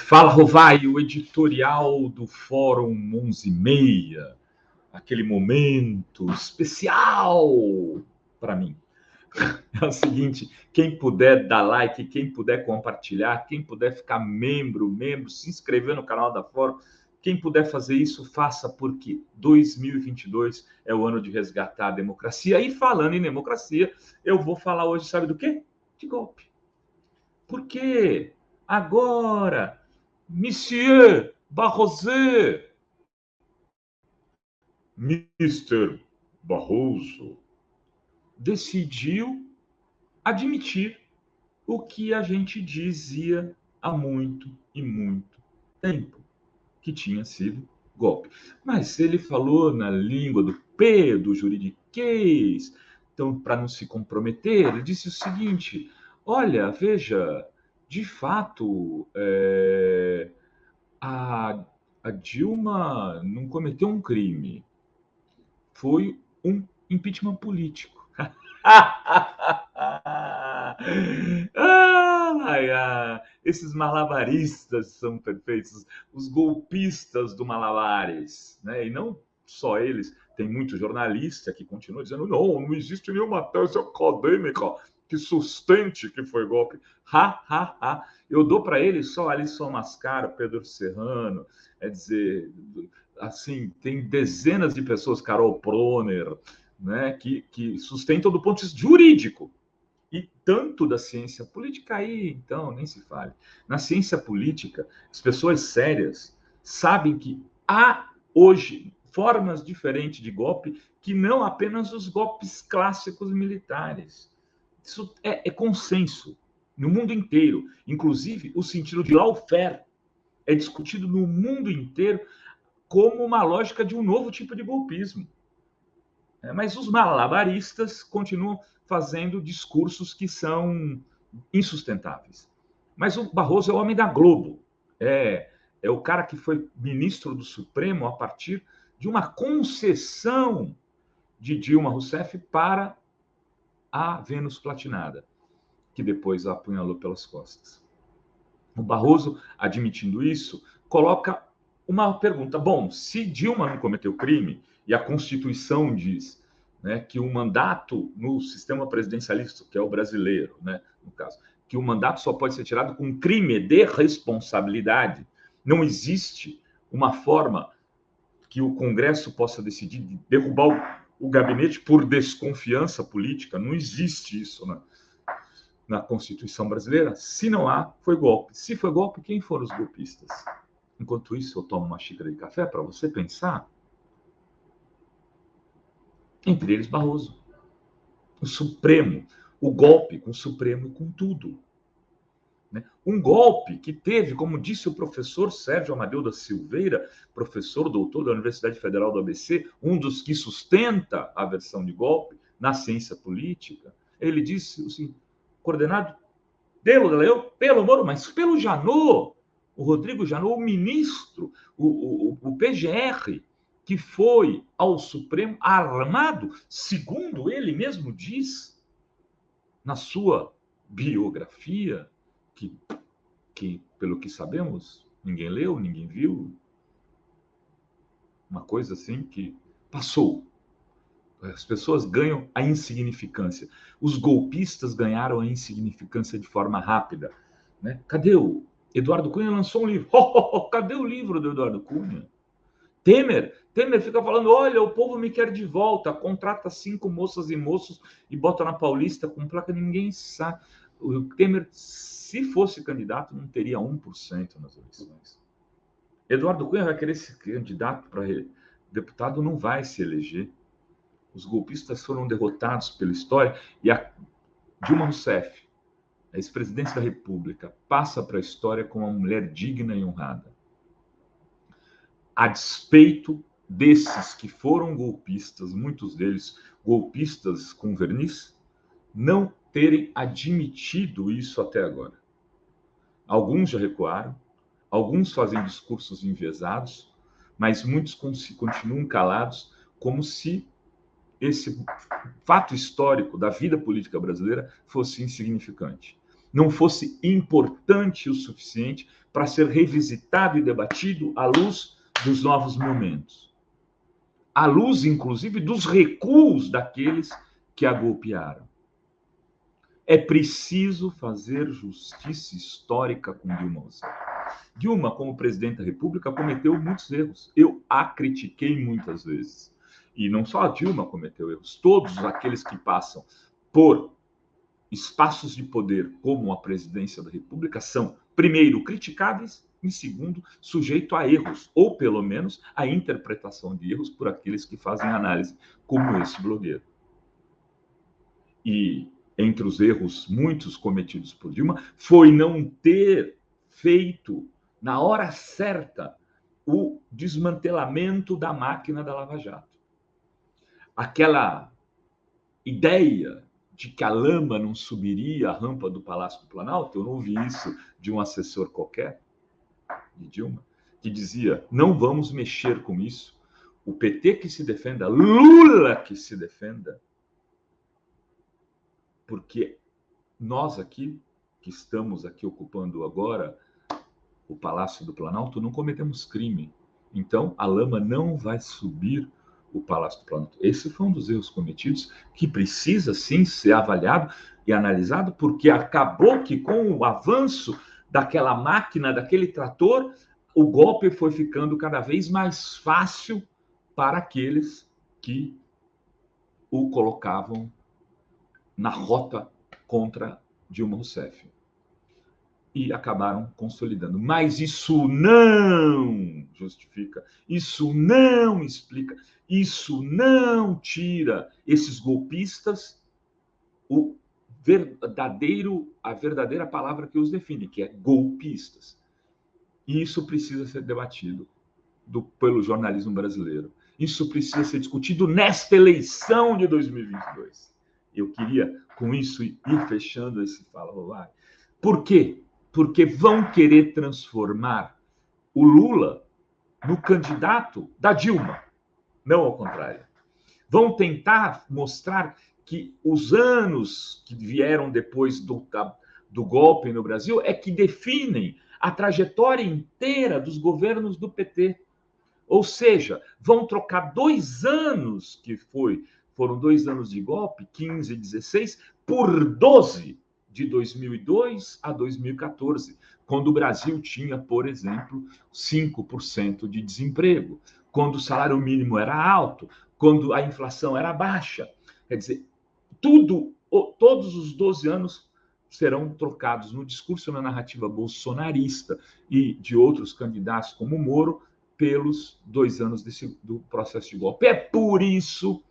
Fala, Rovai, o editorial do Fórum 11h30, aquele momento especial para mim. É o seguinte, quem puder dar like, quem puder compartilhar, quem puder ficar membro, se inscrever no canal da Fórum, quem puder fazer isso, faça, porque 2022 é o ano de resgatar a democracia. E falando em democracia, eu vou falar hoje, sabe do quê? De golpe. Por quê? Agora, Monsieur Barroso, Mr. Barroso, decidiu admitir o que a gente dizia há muito e muito tempo, que tinha sido golpe. Mas ele falou na língua do P, do juridiquês, então, para não se comprometer, ele disse o seguinte: olha, veja, de fato, a Dilma não cometeu um crime, foi um impeachment político. Esses malabaristas são perfeitos, os golpistas do malabares, né? E não só eles, tem muito jornalista que continua dizendo não existe nenhuma tese acadêmica que sustente que foi golpe. Eu dou para eles só Alisson Mascaro, Pedro Serrano, é dizer, assim, tem dezenas de pessoas, Carol Proner, né, que sustentam do ponto de vista jurídico. E tanto da ciência política aí, então, nem se fale. Na ciência política, as pessoas sérias sabem que há hoje formas diferentes de golpe que não apenas os golpes clássicos militares. Isso é consenso no mundo inteiro. Inclusive, o sentido de lawfare é discutido no mundo inteiro como uma lógica de um novo tipo de golpismo. Mas os malabaristas continuam fazendo discursos que são insustentáveis. Mas o Barroso é o homem da Globo. É o cara que foi ministro do Supremo a partir de uma concessão de Dilma Rousseff para a Vênus Platinada, que depois a apunhalou pelas costas. O Barroso, admitindo isso, coloca uma pergunta. Bom, se Dilma não cometeu crime, e a Constituição diz, né, que o mandato no sistema presidencialista, que é o brasileiro, né, no caso, que o mandato só pode ser tirado com crime de responsabilidade, não existe uma forma que o Congresso possa decidir de derrubar o gabinete por desconfiança política, não existe isso, né? Na Constituição brasileira. Se não há, foi golpe. Se foi golpe, quem foram os golpistas? Enquanto isso, eu tomo uma xícara de café para você pensar. Entre eles, Barroso. O Supremo. O golpe com o Supremo e com tudo. Um golpe que teve, como disse o professor Sérgio Amadeu da Silveira, professor doutor da Universidade Federal do ABC, um dos que sustenta a versão de golpe na ciência política, ele disse assim, coordenado pelo Moro, mas pelo Janot, o Rodrigo Janot, o ministro, o PGR, que foi ao Supremo armado, segundo ele mesmo diz, na sua biografia, que pelo que sabemos, ninguém leu, ninguém viu, uma coisa assim que passou. As pessoas ganham a insignificância. Os golpistas ganharam a insignificância de forma rápida. Né? Cadê o Eduardo Cunha lançou um livro? Cadê o livro do Eduardo Cunha? Temer fica falando, olha, o povo me quer de volta, contrata 5 moças e moços e bota na Paulista com placa, ninguém sabe. O Temer, se fosse candidato, não teria 1% nas eleições. Eduardo Cunha vai querer ser candidato para deputado, não vai se eleger. Os golpistas foram derrotados pela história e a Dilma Rousseff, a ex-presidente da República, passa para a história como uma mulher digna e honrada. A despeito desses que foram golpistas, muitos deles golpistas com verniz, não terem admitido isso até agora. Alguns já recuaram, alguns fazem discursos enviesados, mas muitos continuam calados, como se esse fato histórico da vida política brasileira fosse insignificante. não fosse importante o suficiente para ser revisitado e debatido à luz dos novos momentos, à luz, inclusive, dos recuos daqueles que a golpearam. É preciso fazer justiça histórica com Dilma Rousseff. Dilma, como presidente da República, cometeu muitos erros. Eu a critiquei muitas vezes. E não só a Dilma cometeu erros, todos aqueles que passam por espaços de poder como a presidência da República são, primeiro, criticáveis e, segundo, sujeito a erros, ou pelo menos a interpretação de erros por aqueles que fazem análise, como esse blogueiro. E entre os erros, muitos cometidos por Dilma, foi não ter feito, na hora certa, o desmantelamento da máquina da Lava Jato. Aquela ideia de que a lama não subiria a rampa do Palácio do Planalto, eu não ouvi isso de um assessor qualquer, de Dilma, que dizia, não vamos mexer com isso. O PT que se defenda, Lula que se defenda, porque nós aqui, que estamos aqui ocupando agora o Palácio do Planalto, não cometemos crime. Então, a lama não vai subir o Palácio do Planalto. Esse foi um dos erros cometidos que precisa, sim, ser avaliado e analisado, porque acabou que, com o avanço daquela máquina, daquele trator, o golpe foi ficando cada vez mais fácil para aqueles que o colocavam na rota contra Dilma Rousseff. E acabaram consolidando. Mas isso não justifica, isso não explica, isso não tira esses golpistas a verdadeira palavra que os define, que é golpistas. E isso precisa ser debatido pelo jornalismo brasileiro. Isso precisa ser discutido nesta eleição de 2022. Eu queria, com isso, ir fechando esse Fala Rolar. Por quê? Porque vão querer transformar o Lula no candidato da Dilma, não ao contrário. Vão tentar mostrar que os anos que vieram depois do golpe no Brasil é que definem a trajetória inteira dos governos do PT. Ou seja, vão trocar 2 anos, foram 2 anos de golpe, 15 e 16, por 12, de 2002 a 2014, quando o Brasil tinha, por exemplo, 5% de desemprego, quando o salário mínimo era alto, quando a inflação era baixa. Quer dizer, todos os 12 anos serão trocados no discurso, na narrativa bolsonarista e de outros candidatos como Moro, pelos 2 anos do processo de golpe. É por isso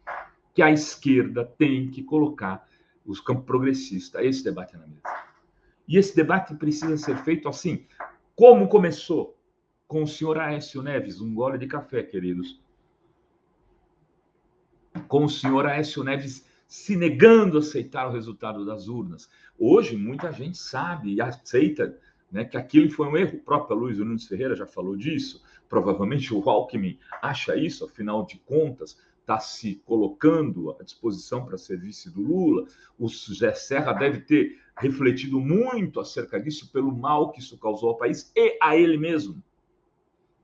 que a esquerda tem que colocar os campos progressistas, esse debate na mesa. E esse debate precisa ser feito assim, como começou com o senhor Aécio Neves, um gole de café, queridos, com o senhor Aécio Neves se negando a aceitar o resultado das urnas. Hoje, muita gente sabe e aceita, né, que aquilo foi um erro. O próprio Luiz Nunes Ferreira já falou disso. Provavelmente o Alckmin acha isso, afinal de contas, está se colocando à disposição para ser vice do Lula. O José Serra deve ter refletido muito acerca disso, pelo mal que isso causou ao país e a ele mesmo.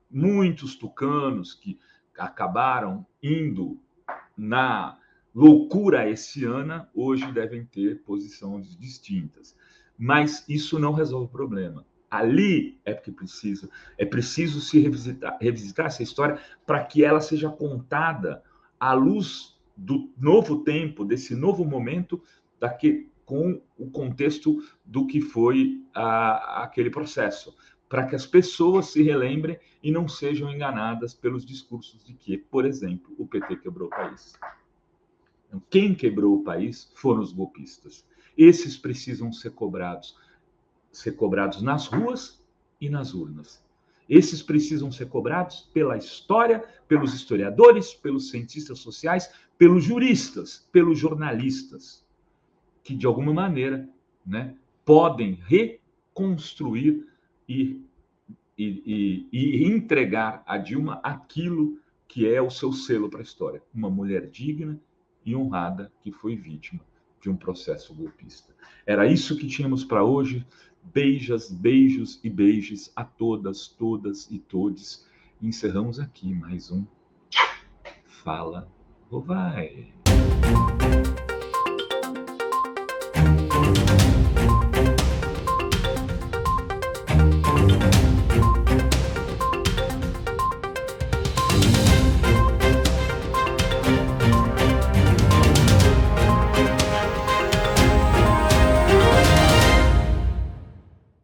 Muitos tucanos que acabaram indo na loucura essiana, hoje devem ter posições distintas. Mas isso não resolve o problema. Ali é preciso se revisitar essa história para que ela seja contada à luz do novo tempo, desse novo momento, com o contexto do que foi aquele processo, para que as pessoas se relembrem e não sejam enganadas pelos discursos de que, por exemplo, o PT quebrou o país. Então, quem quebrou o país foram os golpistas. Esses precisam ser cobrados nas ruas e nas urnas. Esses precisam ser cobrados pela história, pelos historiadores, pelos cientistas sociais, pelos juristas, pelos jornalistas, que de alguma maneira, né, podem reconstruir e entregar a Dilma aquilo que é o seu selo para a história, uma mulher digna e honrada que foi vítima de um processo golpista. Era isso que tínhamos para hoje. Beijas, beijos e beijes a todas, todas e todes. E encerramos aqui mais um Fala ou Vai.